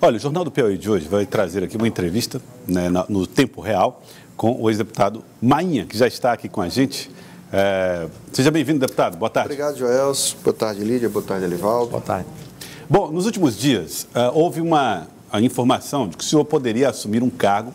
Olha, o Jornal do Piauí de hoje vai trazer aqui uma entrevista, né, no tempo real com o ex-deputado Mainha, que já está aqui com a gente. Seja bem-vindo, deputado. Boa tarde. Obrigado, Joelso. Boa tarde, Lídia. Boa tarde, Elivaldo. Boa tarde. Bom, nos últimos dias, houve a informação de que o senhor poderia assumir um cargo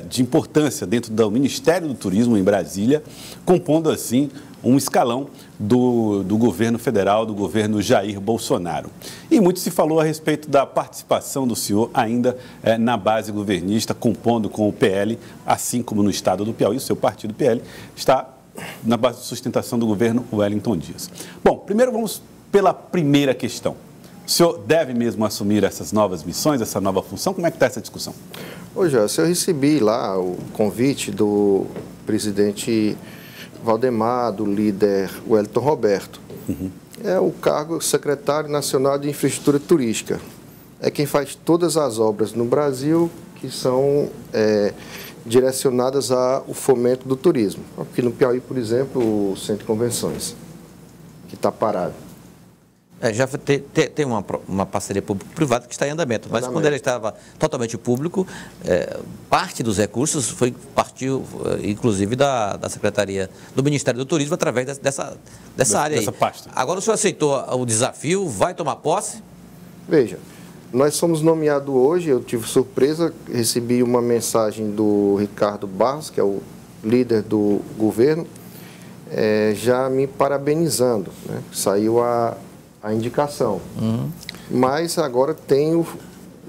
de importância dentro do Ministério do Turismo em Brasília, compondo assim um escalão do governo federal, do governo Jair Bolsonaro. E muito se falou a respeito da participação do senhor ainda na base governista, compondo com o PL, assim como no estado do Piauí, o seu partido PL está na base de sustentação do governo Wellington Dias. Bom, primeiro vamos pela primeira questão. O senhor deve mesmo assumir essas novas missões, essa nova função? Como é que está essa discussão? Ô, Joelso, eu recebi lá o convite do presidente Valdemar, do líder Wellington Roberto. É o cargo secretário nacional de infraestrutura turística. É quem faz todas as obras no Brasil que são direcionadas ao fomento do turismo. Aqui no Piauí, por exemplo, o Centro de Convenções, que está parado. Já tem uma parceria público-privada que está em andamento, mas quando ele estava totalmente público, parte dos recursos partiu, inclusive, da Secretaria do Ministério do Turismo, através dessa área aí. Pasta. Agora o senhor aceitou o desafio, vai tomar posse? Veja, nós somos nomeados hoje, eu tive surpresa, recebi uma mensagem do Ricardo Barros, que é o líder do governo, já me parabenizando, né? Saiu a indicação. Mas agora tem o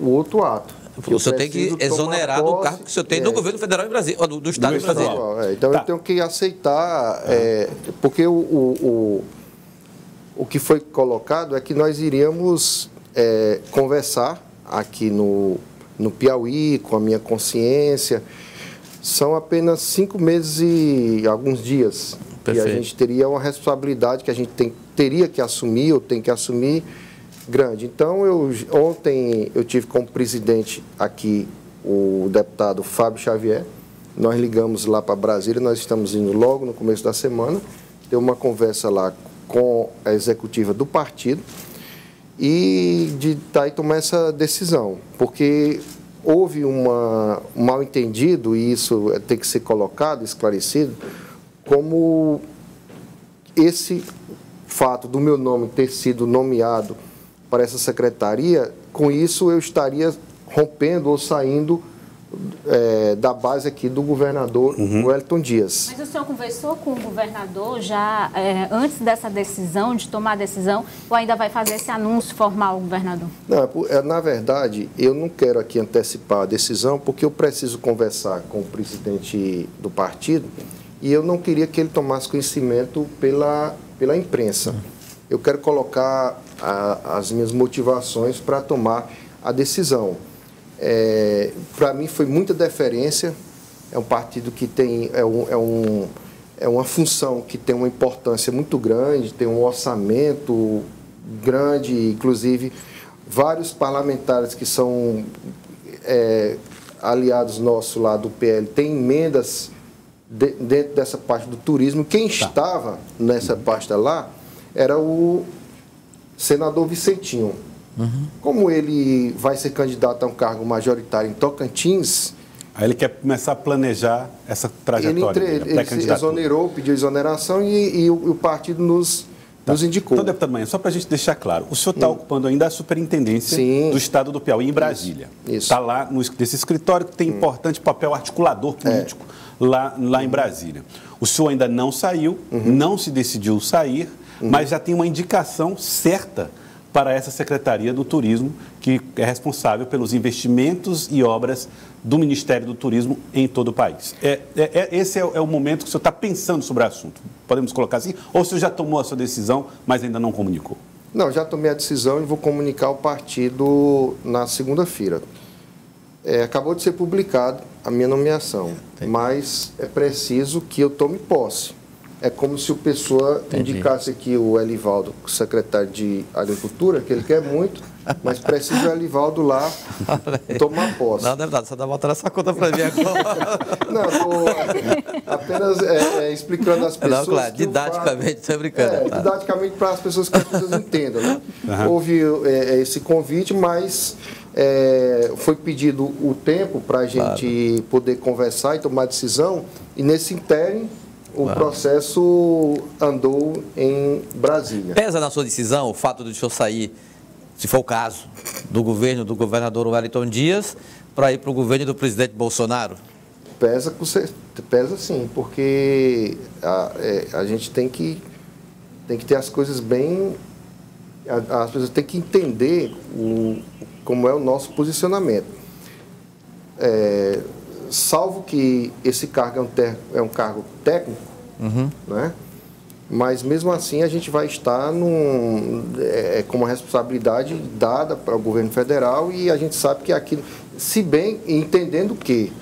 outro ato. O senhor tem que exonerar do cargo que o senhor tem do governo federal em Brasília, do Estado de Brasília. Então eu tenho que aceitar, porque o que foi colocado é que nós iríamos conversar aqui no Piauí, com a minha consciência. São apenas 5 meses e alguns dias. Perfeito. E a gente teria uma responsabilidade que a gente teria que assumir, ou tem que assumir, grande. Então, ontem eu tive como presidente aqui o deputado Fábio Xavier. Nós ligamos lá para Brasília, nós estamos indo logo no começo da semana, ter uma conversa lá com a executiva do partido e daí tomar essa decisão, porque houve um mal-entendido, e isso tem que ser colocado, esclarecido, como esse fato do meu nome ter sido nomeado para essa secretaria, com isso eu estaria rompendo ou saindo da base aqui do governador Wellington Dias. Mas o senhor conversou com o governador já antes dessa decisão, de tomar a decisão, ou ainda vai fazer esse anúncio formal ao governador? Não, na verdade, eu não quero aqui antecipar a decisão, porque eu preciso conversar com o presidente do partido e eu não queria que ele tomasse conhecimento pela imprensa. Eu quero colocar as minhas motivações para tomar a decisão. Para mim foi muita deferência, é um partido que tem, uma função que tem uma importância muito grande, tem um orçamento grande, inclusive vários parlamentares que são aliados nossos lá do PL têm emendas dentro dessa parte do turismo. Quem estava nessa pasta lá era o senador Vicentinho. Como ele vai ser candidato a um cargo majoritário em Tocantins... Aí ele quer começar a planejar essa trajetória. Ele se exonerou, pediu exoneração e o partido nos indicou. Então, deputado Mainha, só para a gente deixar claro, o senhor está ocupando ainda a superintendência do Estado do Piauí em Brasília. Está lá nesse escritório que tem importante papel articulador político lá em Brasília. O senhor ainda não saiu, não se decidiu sair, mas já tem uma indicação certa para essa Secretaria do Turismo, que é responsável pelos investimentos e obras do Ministério do Turismo em todo o país. Esse é o momento que o senhor está pensando sobre o assunto. Podemos colocar assim? Ou o senhor já tomou a sua decisão, mas ainda não comunicou? Não, já tomei a decisão e vou comunicar ao partido na segunda-feira. Acabou de ser publicado a minha nomeação, mas é preciso que eu tome posse. É como se o Pessoa indicasse aqui o Elivaldo, secretário de Agricultura, que ele quer muito, mas precisa o Elivaldo lá tomar posse. Não, deputado, você está botando essa conta para mim agora. Não, estou apenas explicando às pessoas. Não, claro, didaticamente, estou brincando. Didaticamente para as pessoas que as pessoas entendam. Né? Houve esse convite, mas foi pedido o tempo para a gente poder conversar e tomar decisão, e nesse interim o processo andou em Brasília. Pesa na sua decisão o fato de o senhor sair, se for o caso, do governo do governador Wellington Dias para ir para o governo do presidente Bolsonaro? Pesa sim, porque a gente tem que ter as coisas bem... As pessoas têm que entender como é o nosso posicionamento. Salvo que esse cargo é um cargo técnico, né? Mas mesmo assim a gente vai estar com uma responsabilidade dada para o governo federal, e a gente sabe que aqui, se bem entendendo que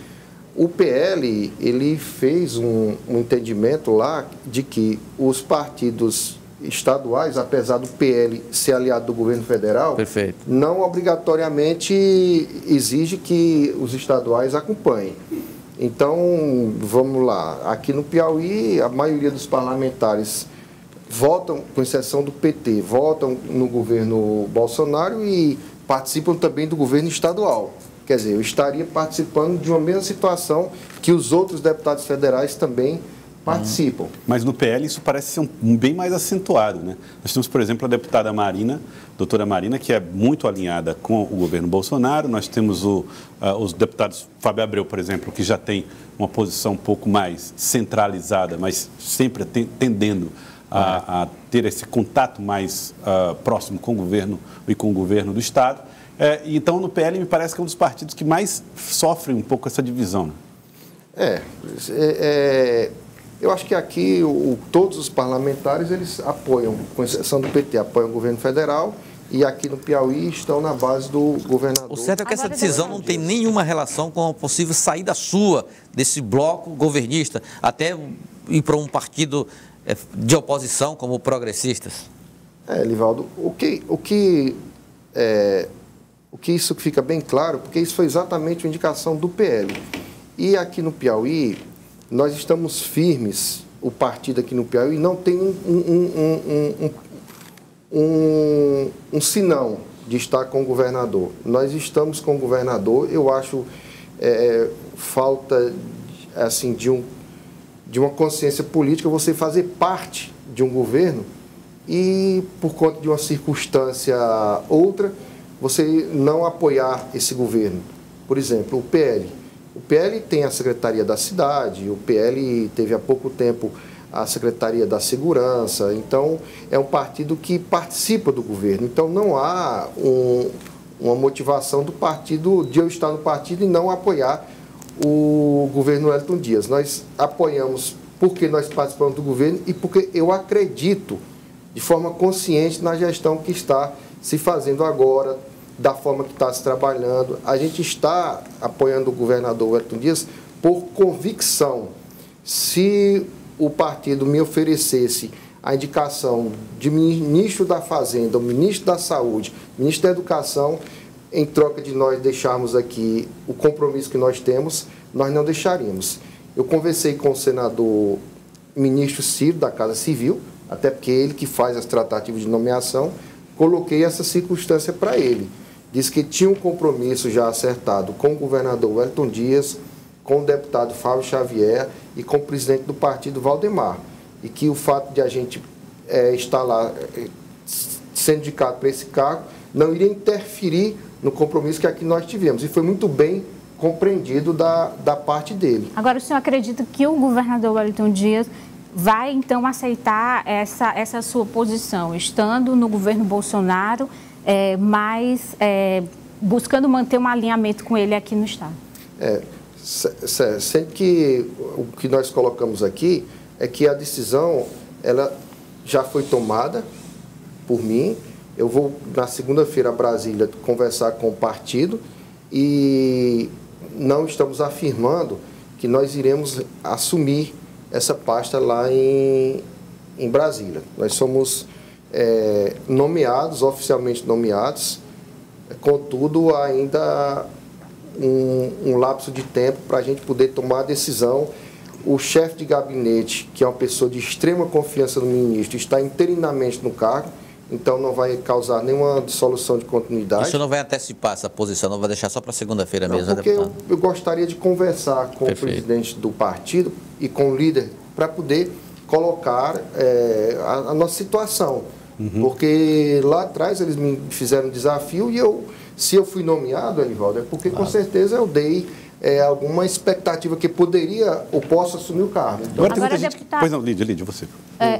o PL ele fez um entendimento lá de que os partidos estaduais, apesar do PL ser aliado do governo federal, perfeito, não obrigatoriamente exige que os estaduais acompanhem. Então, vamos lá, aqui no Piauí, a maioria dos parlamentares votam, com exceção do PT, votam no governo Bolsonaro e participam também do governo estadual. Quer dizer, eu estaria participando de uma mesma situação que os outros deputados federais também participam. Mas no PL isso parece ser bem mais acentuado, né? Nós temos, por exemplo, a deputada Marina, doutora Marina, que é muito alinhada com o governo Bolsonaro. Nós temos os deputados Fábio Abreu, por exemplo, que já tem uma posição um pouco mais centralizada, mas sempre tendendo a ter esse contato mais próximo com o governo e com o governo do Estado. Então, no PL, me parece que é um dos partidos que mais sofrem um pouco essa divisão, né? Eu acho que aqui todos os parlamentares eles apoiam, com exceção do PT, apoiam o governo federal, e aqui no Piauí estão na base do governador. O certo é que essa decisão não tem nenhuma relação com a possível saída sua desse bloco governista, até ir para um partido de oposição como progressistas. Livaldo, o que isso fica bem claro, porque isso foi exatamente uma indicação do PL. E aqui no Piauí, nós estamos firmes, o partido aqui no Piauí não tem um sinão de estar com o governador. Nós estamos com o governador. Eu acho falta assim, de uma consciência política você fazer parte de um governo e, por conta de uma circunstância outra, você não apoiar esse governo. Por exemplo, o PL. O PL tem a Secretaria da Cidade, o PL teve há pouco tempo a Secretaria da Segurança, então é um partido que participa do governo. Então não há uma motivação do partido, de eu estar no partido e não apoiar o governo Wellington Dias. Nós apoiamos porque nós participamos do governo e porque eu acredito de forma consciente na gestão que está se fazendo agora, da forma que está se trabalhando. A gente está apoiando o governador Wellington Dias por convicção. Se o partido me oferecesse a indicação de ministro da Fazenda, o ministro da Saúde, ministro da Educação, em troca de nós deixarmos aqui o compromisso que nós temos, nós não deixaríamos. Eu conversei com o senador ministro Ciro, da Casa Civil, até porque ele que faz as tratativas de nomeação, coloquei essa circunstância para ele. Disse que tinha um compromisso já acertado com o governador Wellington Dias, com o deputado Fábio Xavier e com o presidente do partido, Valdemar. E que o fato de a gente estar lá sendo indicado para esse cargo não iria interferir no compromisso que aqui nós tivemos. E foi muito bem compreendido da parte dele. Agora, o senhor acredita que o governador Wellington Dias vai, então, aceitar essa sua posição, estando no governo Bolsonaro, mas buscando manter um alinhamento com ele aqui no Estado? Sempre que o que nós colocamos aqui é que a decisão ela já foi tomada por mim. Eu vou, na segunda-feira, a Brasília, conversar com o partido e não estamos afirmando que nós iremos assumir essa pasta lá em Brasília. Nós somos nomeados, oficialmente nomeados, contudo, ainda um lapso de tempo para a gente poder tomar a decisão. O chefe de gabinete, que é uma pessoa de extrema confiança no ministro, está interinamente no cargo, então não vai causar nenhuma dissolução de continuidade. Isso não vai antecipar essa posição, não vai deixar só para segunda-feira mesmo, porque deputado? eu gostaria de conversar com Perfeito. o presidente do partido e com o líder para poder colocar a nossa situação. Porque lá atrás eles me fizeram um desafio e se eu fui nomeado, Elivaldo, é porque com certeza eu dei alguma expectativa que poderia ou posso assumir o cargo. Então, Agora, deputado, Pois não, Lídia, você.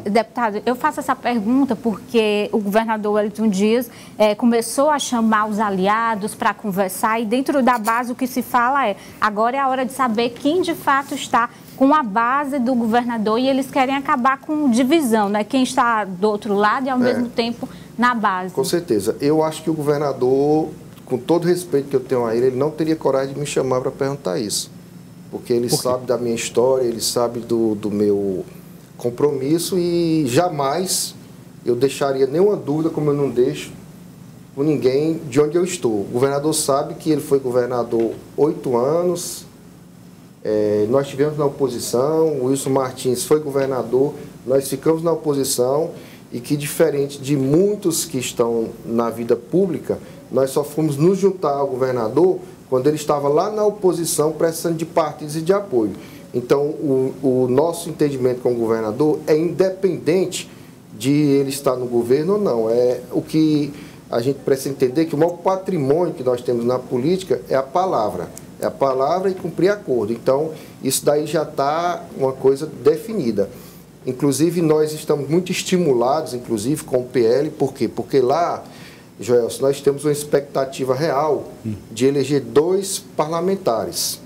Deputado, eu faço essa pergunta porque o governador Wellington Dias começou a chamar os aliados para conversar e dentro da base o que se fala agora é a hora de saber quem de fato está com a base do governador e eles querem acabar com divisão, né? Quem está do outro lado e ao mesmo tempo na base. Com certeza. Eu acho que o governador, com todo o respeito que eu tenho a ele não teria coragem de me chamar para perguntar isso. Porque ele sabe da minha história, ele sabe do meu compromisso e jamais eu deixaria nenhuma dúvida, como eu não deixo com ninguém, de onde eu estou. O governador sabe que ele foi governador 8 anos, nós estivemos na oposição, o Wilson Martins foi governador, nós ficamos na oposição e que, diferente de muitos que estão na vida pública, nós só fomos nos juntar ao governador quando ele estava lá na oposição, precisando de partidos e de apoio. Então, o nosso entendimento com o governador é independente de ele estar no governo ou não. É o que a gente precisa entender, que o maior patrimônio que nós temos na política é a palavra. É a palavra e cumprir acordo. Então, isso daí já está uma coisa definida. Inclusive, nós estamos muito estimulados, inclusive, com o PL. Por quê? Porque lá, Joelson, nós temos uma expectativa real de eleger 2 parlamentares.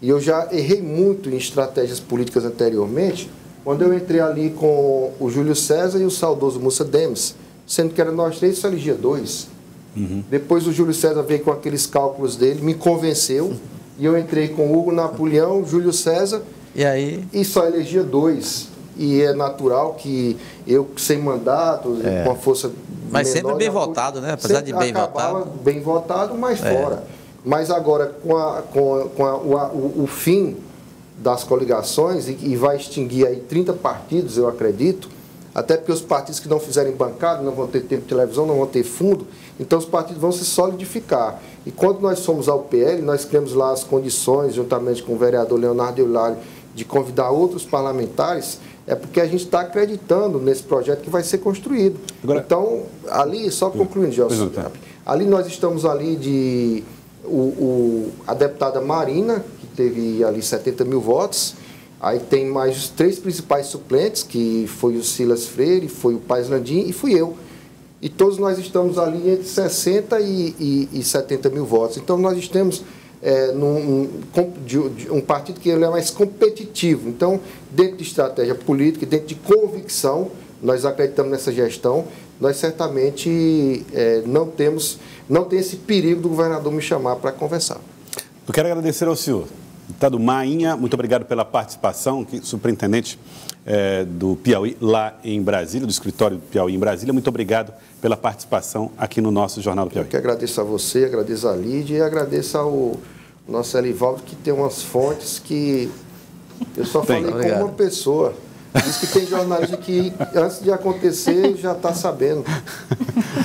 E eu já errei muito em estratégias políticas anteriormente, quando eu entrei ali com o Júlio César e o saudoso Mussa Demes, sendo que era nós 3 só elegia 2. Depois o Júlio César veio com aqueles cálculos dele, me convenceu, e eu entrei com o Hugo Napoleão, Júlio César, e só elegia 2. E é natural que eu, sem mandato, com a força mas menor, sempre bem votado, né? Apesar de bem votado. Bem votado, mas fora. Mas agora, com o fim das coligações, e vai extinguir aí 30 partidos, eu acredito, até porque os partidos que não fizerem bancada, não vão ter tempo de televisão, não vão ter fundo, então os partidos vão se solidificar. E quando nós fomos ao PL, nós criamos lá as condições, juntamente com o vereador Leonardo Eulário, de convidar outros parlamentares, é porque a gente está acreditando nesse projeto que vai ser construído. Agora, então, ali, só concluindo, Gelson, ali nós estamos ali a deputada Marina, que teve ali 70 mil votos, aí tem mais os 3 principais suplentes, que foi o Silas Freire, foi o Paz Landim e fui eu. E todos nós estamos ali entre 60 e 70 mil votos. Então, nós estamos um partido que ele é mais competitivo. Então, dentro de estratégia política, dentro de convicção, nós acreditamos nessa gestão, nós certamente não tem esse perigo do governador me chamar para conversar. Eu quero agradecer ao senhor, deputado Mainha, muito obrigado pela participação, superintendente do Piauí lá em Brasília, do escritório do Piauí em Brasília, muito obrigado pela participação aqui no nosso Jornal do Piauí. Eu que agradeço a você, agradeço a Lídia e agradeço ao nosso Elivaldo, que tem umas fontes que eu só falei com uma pessoa. Diz que tem jornalista que, antes de acontecer, já está sabendo.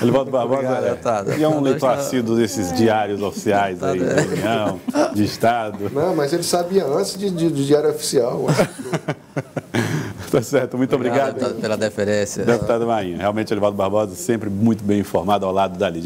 Elivaldo Barbosa é um leitor assíduo desses diários oficiais aí, de União, de Estado. Não, mas ele sabia antes do diário oficial. Tá certo, muito obrigado pela deferência. Deputado Mainha, realmente Elivaldo Barbosa sempre muito bem informado ao lado da Lídia.